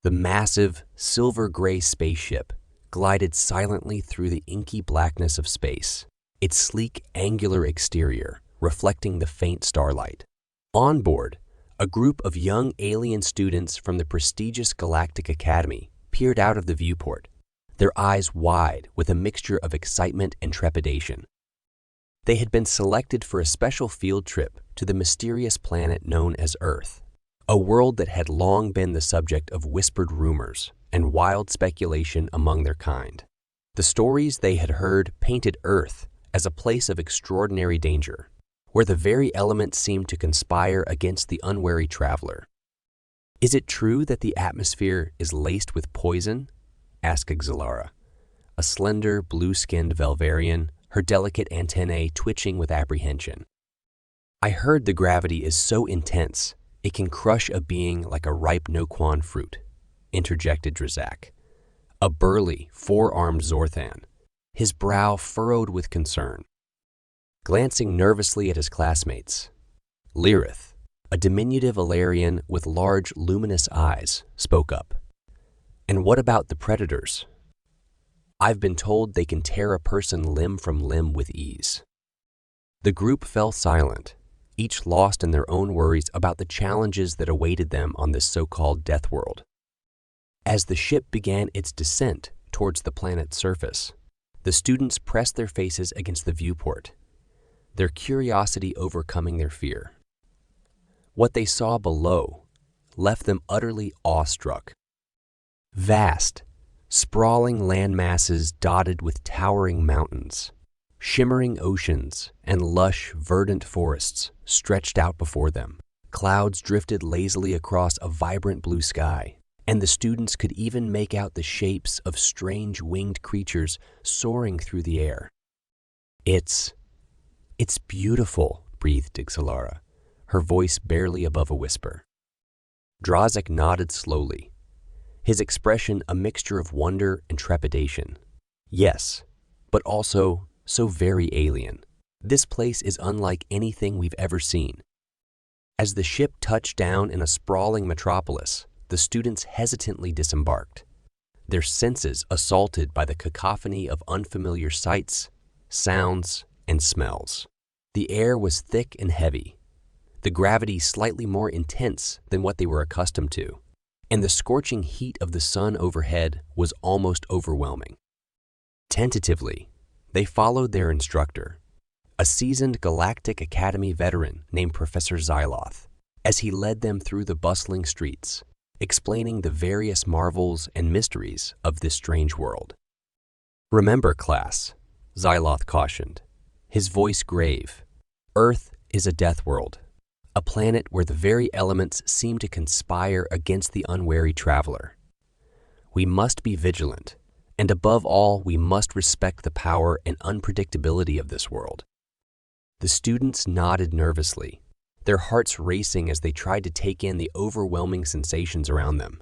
The massive, silver-gray spaceship glided silently through the inky blackness of space, its sleek, angular exterior reflecting the faint starlight. On board, a group of young alien students from the prestigious Galactic Academy peered out of the viewport, their eyes wide with a mixture of excitement and trepidation. They had been selected for a special field trip to the mysterious planet known as Earth, a world that had long been the subject of whispered rumors and wild speculation among their kind. The stories they had heard painted Earth as a place of extraordinary danger, where the very elements seemed to conspire against the unwary traveler. "Is it true that the atmosphere is laced with poison?" asked Xalara, a slender, blue-skinned Velvarian, her delicate antennae twitching with apprehension. "I heard the gravity is so intense it can crush a being like a ripe Noquan fruit," interjected Drazak, a burly, four-armed Zorthan, his brow furrowed with concern. Glancing nervously at his classmates, Lyrith, a diminutive Alarian with large, luminous eyes, spoke up. "And what about the predators? I've been told they can tear a person limb from limb with ease." The group fell silent, each lost in their own worries about the challenges that awaited them on this so-called Deathworld. As the ship began its descent towards the planet's surface, the students pressed their faces against the viewport, their curiosity overcoming their fear. What they saw below left them utterly awestruck. Vast, sprawling land masses dotted with towering mountains, shimmering oceans, and lush, verdant forests stretched out before them. Clouds drifted lazily across a vibrant blue sky, and the students could even make out the shapes of strange winged creatures soaring through the air. It's beautiful," breathed Xalara, her voice barely above a whisper. Drazak nodded slowly, his expression a mixture of wonder and trepidation. "Yes, but also so very alien. This place is unlike anything we've ever seen." As the ship touched down in a sprawling metropolis, the students hesitantly disembarked, their senses assaulted by the cacophony of unfamiliar sights, sounds, and smells. The air was thick and heavy, the gravity slightly more intense than what they were accustomed to, and the scorching heat of the sun overhead was almost overwhelming. Tentatively, they followed their instructor, a seasoned Galactic Academy veteran named Professor Xyloth, as he led them through the bustling streets, explaining the various marvels and mysteries of this strange world. "Remember, class," Xyloth cautioned, his voice grave, "Earth is a death world, a planet where the very elements seem to conspire against the unwary traveler. We must be vigilant, and above all, we must respect the power and unpredictability of this world." The students nodded nervously, their hearts racing as they tried to take in the overwhelming sensations around them.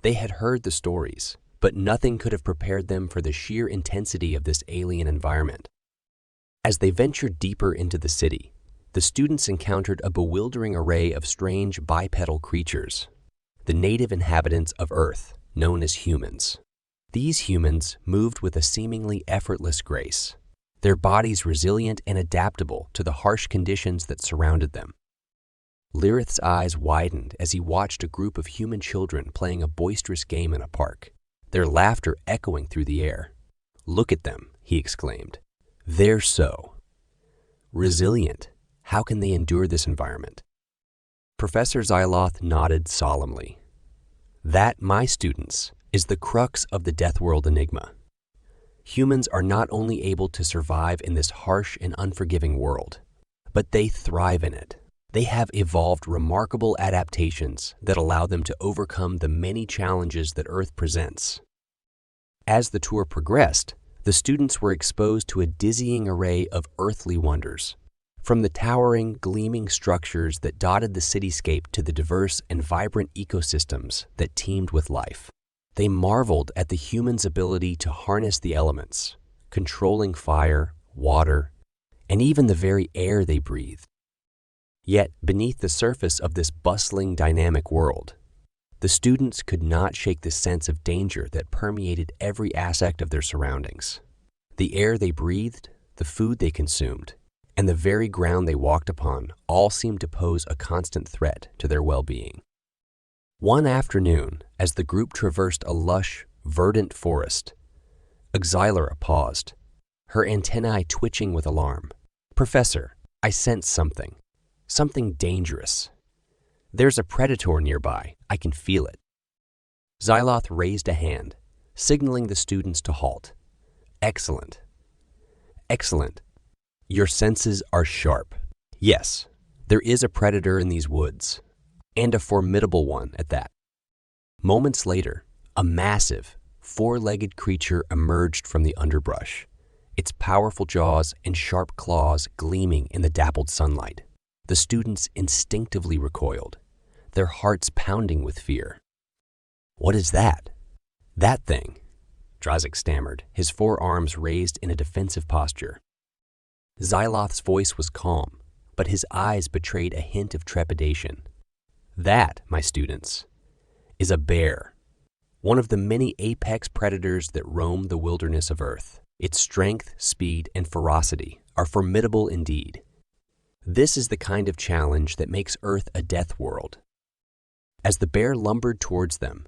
They had heard the stories, but nothing could have prepared them for the sheer intensity of this alien environment. As they ventured deeper into the city, the students encountered a bewildering array of strange bipedal creatures, the native inhabitants of Earth, known as humans. These humans moved with a seemingly effortless grace, their bodies resilient and adaptable to the harsh conditions that surrounded them. Lyrith's eyes widened as he watched a group of human children playing a boisterous game in a park, their laughter echoing through the air. "Look at them," he exclaimed. "They're so resilient. How can they endure this environment?" Professor Xyloth nodded solemnly. "That, my students, is the crux of the Deathworld enigma. Humans are not only able to survive in this harsh and unforgiving world, but they thrive in it. They have evolved remarkable adaptations that allow them to overcome the many challenges that Earth presents." As the tour progressed, the students were exposed to a dizzying array of earthly wonders, from the towering, gleaming structures that dotted the cityscape to the diverse and vibrant ecosystems that teemed with life. They marveled at the humans' ability to harness the elements, controlling fire, water, and even the very air they breathed. Yet, beneath the surface of this bustling, dynamic world, The students could not shake the sense of danger that permeated every aspect of their surroundings. The air they breathed, the food they consumed, and the very ground they walked upon all seemed to pose a constant threat to their well-being. One afternoon, as the group traversed a lush, verdant forest, Xylera paused, her antennae twitching with alarm. "Professor, I sense something. Something dangerous. There's a predator nearby. I can feel it." Xyloth raised a hand, signaling the students to halt. "Excellent. Excellent. Your senses are sharp. Yes, there is a predator in these woods, and a formidable one at that." Moments later, a massive, four-legged creature emerged from the underbrush, its powerful jaws and sharp claws gleaming in the dappled sunlight. The students instinctively recoiled, their hearts pounding with fear. "What is that?" "That thing," Drazik stammered, his forearms raised in a defensive posture. Xyloth's voice was calm, but his eyes betrayed a hint of trepidation. "That, my students, is a bear, one of the many apex predators that roam the wilderness of Earth. Its strength, speed, and ferocity are formidable indeed. This is the kind of challenge that makes Earth a death world." As the bear lumbered towards them,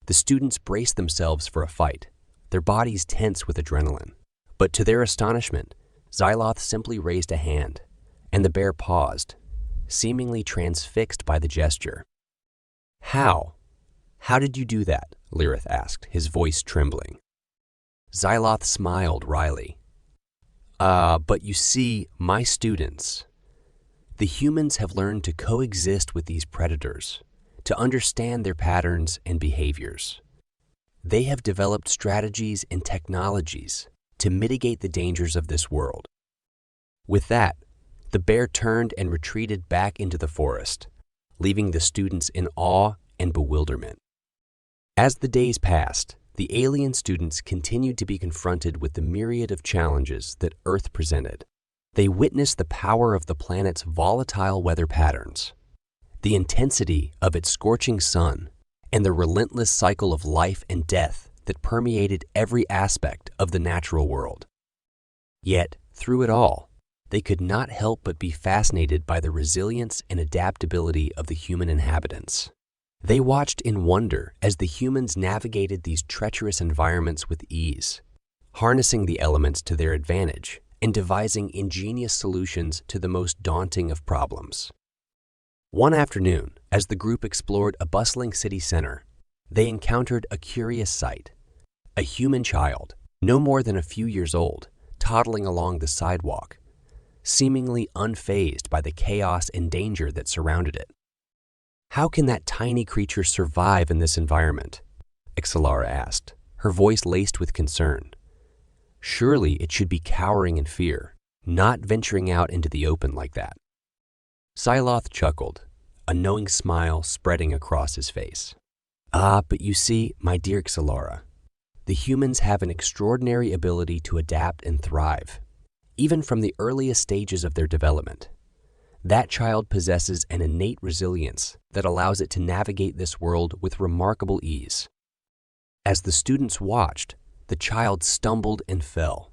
the students braced themselves for a fight, their bodies tense with adrenaline. But to their astonishment, Xyloth simply raised a hand, and the bear paused, seemingly transfixed by the gesture. "How? How did you do that?" Lyrith asked, his voice trembling. Xyloth smiled wryly. But you see, my students, the humans have learned to coexist with these predators, to understand their patterns and behaviors. They have developed strategies and technologies to mitigate the dangers of this world." With that, the bear turned and retreated back into the forest, leaving the students in awe and bewilderment. As the days passed, the alien students continued to be confronted with the myriad of challenges that Earth presented. They witnessed the power of the planet's volatile weather patterns, the intensity of its scorching sun, and the relentless cycle of life and death that permeated every aspect of the natural world. Yet, through it all, they could not help but be fascinated by the resilience and adaptability of the human inhabitants. They watched in wonder as the humans navigated these treacherous environments with ease, harnessing the elements to their advantage and devising ingenious solutions to the most daunting of problems. One afternoon, as the group explored a bustling city center, they encountered a curious sight. A human child, no more than a few years old, toddling along the sidewalk, seemingly unfazed by the chaos and danger that surrounded it. "How can that tiny creature survive in this environment?" Xylera asked, her voice laced with concern. "Surely it should be cowering in fear, not venturing out into the open like that." Xyloth chuckled, a knowing smile spreading across his face. But you see, my dear Xylera, the humans have an extraordinary ability to adapt and thrive, even from the earliest stages of their development. That child possesses an innate resilience that allows it to navigate this world with remarkable ease." As the students watched, the child stumbled and fell,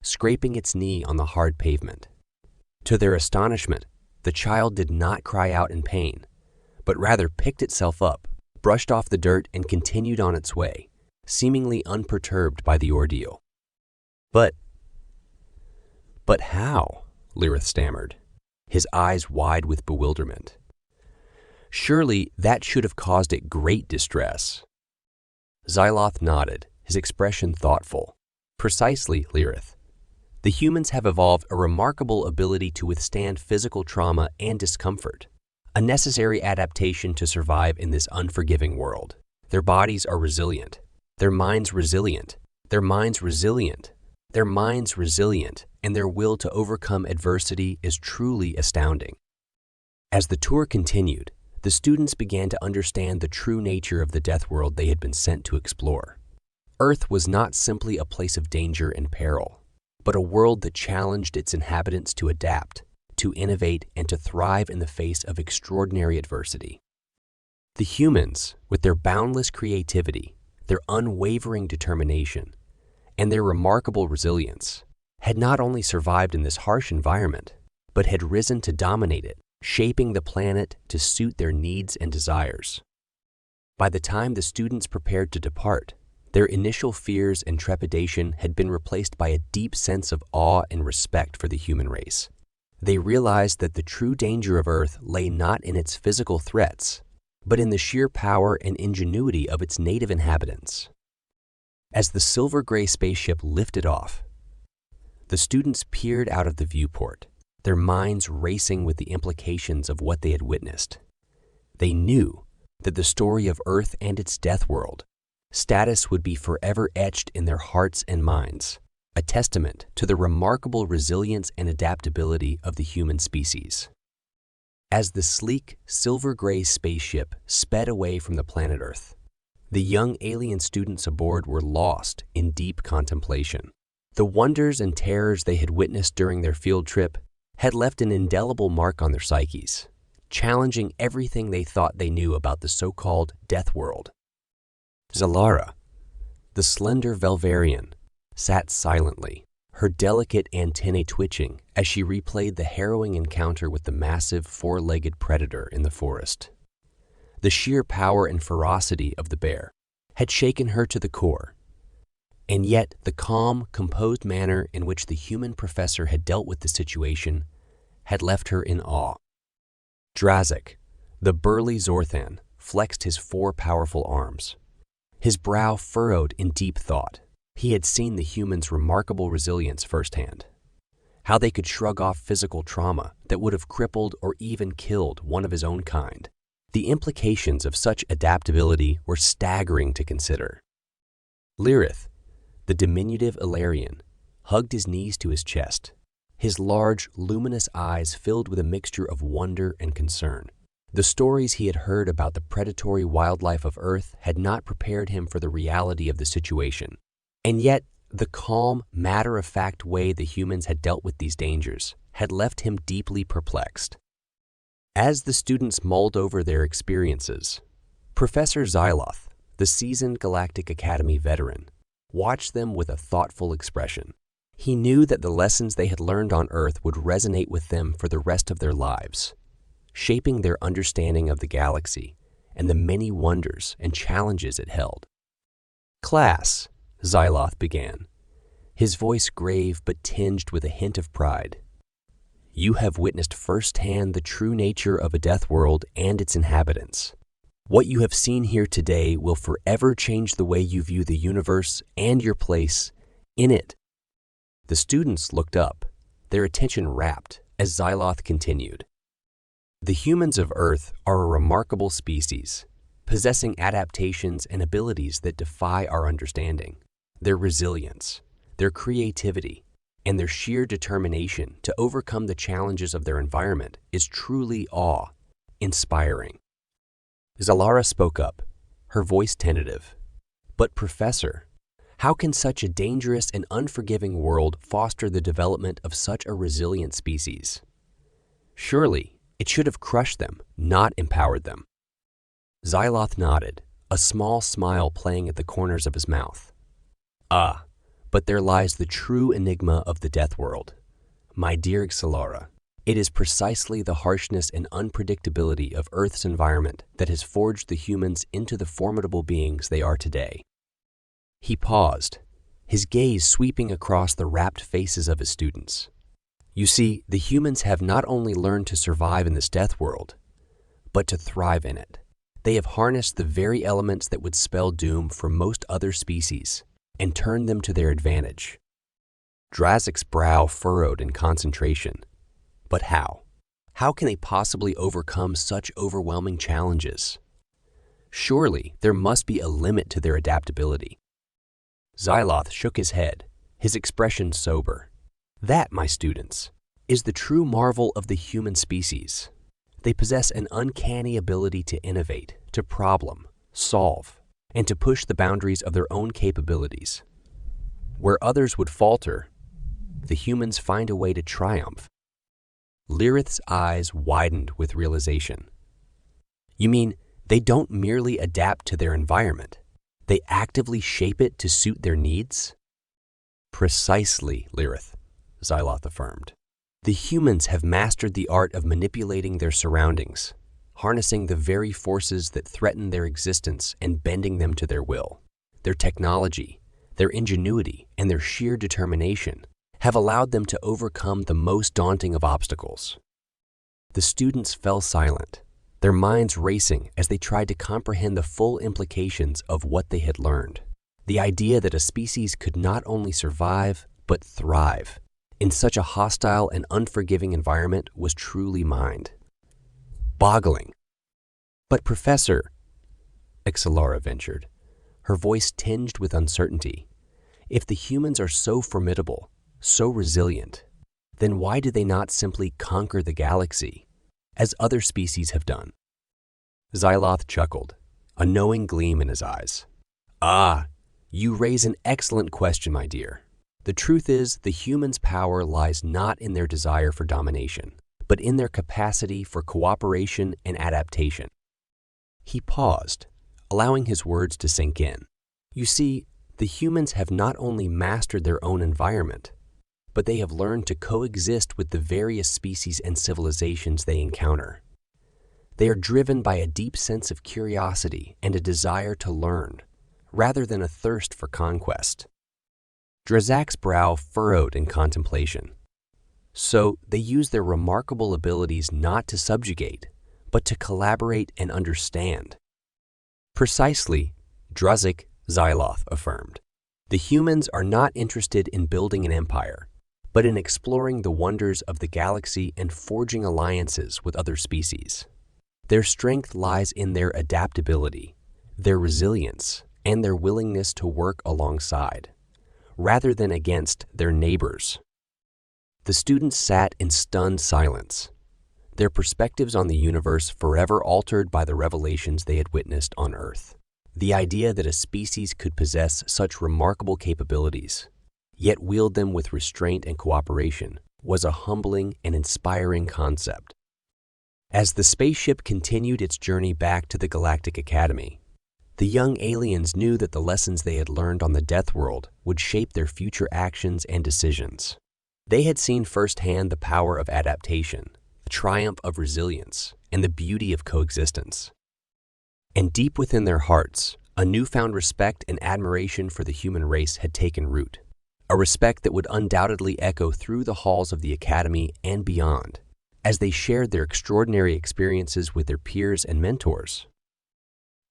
scraping its knee on the hard pavement. To their astonishment, the child did not cry out in pain, but rather picked itself up, brushed off the dirt, and continued on its way, seemingly unperturbed by the ordeal. But how?" Lyrith stammered, his eyes wide with bewilderment. "Surely that should have caused it great distress." Xyloth nodded, his expression thoughtful. "Precisely, Lyrith. The humans have evolved a remarkable ability to withstand physical trauma and discomfort, a necessary adaptation to survive in this unforgiving world. Their bodies are resilient, their minds resilient, their minds resilient, their minds resilient, and their will to overcome adversity is truly astounding." As the tour continued, the students began to understand the true nature of the death world they had been sent to explore. Earth was not simply a place of danger and peril, but a world that challenged its inhabitants to adapt, to innovate, and to thrive in the face of extraordinary adversity. The humans, with their boundless creativity, their unwavering determination, and their remarkable resilience, had not only survived in this harsh environment, but had risen to dominate it, shaping the planet to suit their needs and desires. By the time the students prepared to depart, their initial fears and trepidation had been replaced by a deep sense of awe and respect for the human race. They realized that the true danger of Earth lay not in its physical threats, but in the sheer power and ingenuity of its native inhabitants. As the silver gray spaceship lifted off, the students peered out of the viewport, their minds racing with the implications of what they had witnessed. They knew that the story of Earth and its Deathworld status would be forever etched in their hearts and minds, a testament to the remarkable resilience and adaptability of the human species. As the sleek, silver-gray spaceship sped away from the planet Earth, the young alien students aboard were lost in deep contemplation. The wonders and terrors they had witnessed during their field trip had left an indelible mark on their psyches, challenging everything they thought they knew about the so-called Deathworld. Zalara, the slender Velvarian, sat silently, her delicate antennae twitching as she replayed the harrowing encounter with the massive four-legged predator in the forest. The sheer power and ferocity of the bear had shaken her to the core, and yet the calm, composed manner in which the human professor had dealt with the situation had left her in awe. Drazik, the burly Zorthan, flexed his four powerful arms. His brow furrowed in deep thought. He had seen the humans' remarkable resilience firsthand, how they could shrug off physical trauma that would have crippled or even killed one of his own kind. The implications of such adaptability were staggering to consider. Lyrith, the diminutive Ilarian, hugged his knees to his chest, his large, luminous eyes filled with a mixture of wonder and concern. The stories he had heard about the predatory wildlife of Earth had not prepared him for the reality of the situation. And yet, the calm, matter-of-fact way the humans had dealt with these dangers had left him deeply perplexed. As the students mulled over their experiences, Professor Xyloth, the seasoned Galactic Academy veteran, watched them with a thoughtful expression. He knew that the lessons they had learned on Earth would resonate with them for the rest of their lives, shaping their understanding of the galaxy and the many wonders and challenges it held. "Class," Xyloth began, his voice grave but tinged with a hint of pride. "You have witnessed firsthand the true nature of a Deathworld and its inhabitants. What you have seen here today will forever change the way you view the universe and your place in it." The students looked up, their attention rapt as Xyloth continued. "The humans of Earth are a remarkable species, possessing adaptations and abilities that defy our understanding. Their resilience, their creativity, and their sheer determination to overcome the challenges of their environment is truly awe-inspiring." Zalara spoke up, her voice tentative. "But Professor, how can such a dangerous and unforgiving world foster the development of such a resilient species? Surely, it should have crushed them, not empowered them." Xyloth nodded, a small smile playing at the corners of his mouth. "Ah, but there lies the true enigma of the Deathworld. My dear Xylara, it is precisely the harshness and unpredictability of Earth's environment that has forged the humans into the formidable beings they are today." He paused, his gaze sweeping across the rapt faces of his students. "You see, the humans have not only learned to survive in this Deathworld, but to thrive in it. They have harnessed the very elements that would spell doom for most other species and turned them to their advantage." Drazik's brow furrowed in concentration. "But how? How can they possibly overcome such overwhelming challenges? Surely there must be a limit to their adaptability." Xyloth shook his head, his expression sober. "That, my students, is the true marvel of the human species. They possess an uncanny ability to innovate, to problem, solve, and to push the boundaries of their own capabilities. Where others would falter, the humans find a way to triumph." Lyrith's eyes widened with realization. "You mean They don't merely adapt to their environment. They actively shape it to suit their needs. Precisely, Lyrith, Xyloth affirmed. The humans have mastered the art of manipulating their surroundings, harnessing the very forces that threaten their existence and bending them to their will. Their technology, their ingenuity, and their sheer determination have allowed them to overcome the most daunting of obstacles. The students fell silent, their minds racing as they tried to comprehend the full implications of what they had learned. The idea that a species could not only survive, but thrive in such a hostile and unforgiving environment was truly mind-boggling. But Professor, Ixalara ventured, her voice tinged with uncertainty, if the humans are so formidable, so resilient, then why do they not simply conquer the galaxy, as other species have done? Xyloth chuckled, a knowing gleam in his eyes. Ah, you raise an excellent question, my dear. The truth is, the humans' power lies not in their desire for domination, but in their capacity for cooperation and adaptation. He paused, allowing his words to sink in. You see, the humans have not only mastered their own environment, but they have learned to coexist with the various species and civilizations they encounter. They are driven by a deep sense of curiosity and a desire to learn, rather than a thirst for conquest. Drazak's brow furrowed in contemplation. So they use their remarkable abilities not to subjugate, but to collaborate and understand. Precisely, Drazak, Xyloth affirmed. The humans are not interested in building an empire, but in exploring the wonders of the galaxy and forging alliances with other species. Their strength lies in their adaptability, their resilience, and their willingness to work alongside, rather than against their neighbors. The students sat in stunned silence, their perspectives on the universe forever altered by the revelations they had witnessed on Earth. The idea that a species could possess such remarkable capabilities, yet wield them with restraint and cooperation, was a humbling and inspiring concept. As the spaceship continued its journey back to the Galactic Academy, the young aliens knew that the lessons they had learned on the Deathworld would shape their future actions and decisions. They had seen firsthand the power of adaptation, the triumph of resilience, and the beauty of coexistence. And deep within their hearts, a newfound respect and admiration for the human race had taken root, a respect that would undoubtedly echo through the halls of the Academy and beyond, as they shared their extraordinary experiences with their peers and mentors.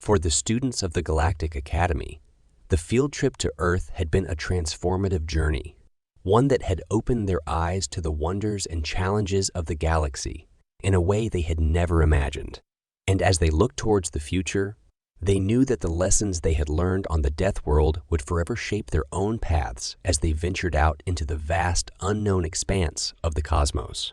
For the students of the Galactic Academy, the field trip to Earth had been a transformative journey, one that had opened their eyes to the wonders and challenges of the galaxy in a way they had never imagined. And as they looked towards the future, they knew that the lessons they had learned on the Deathworld would forever shape their own paths as they ventured out into the vast, unknown expanse of the cosmos.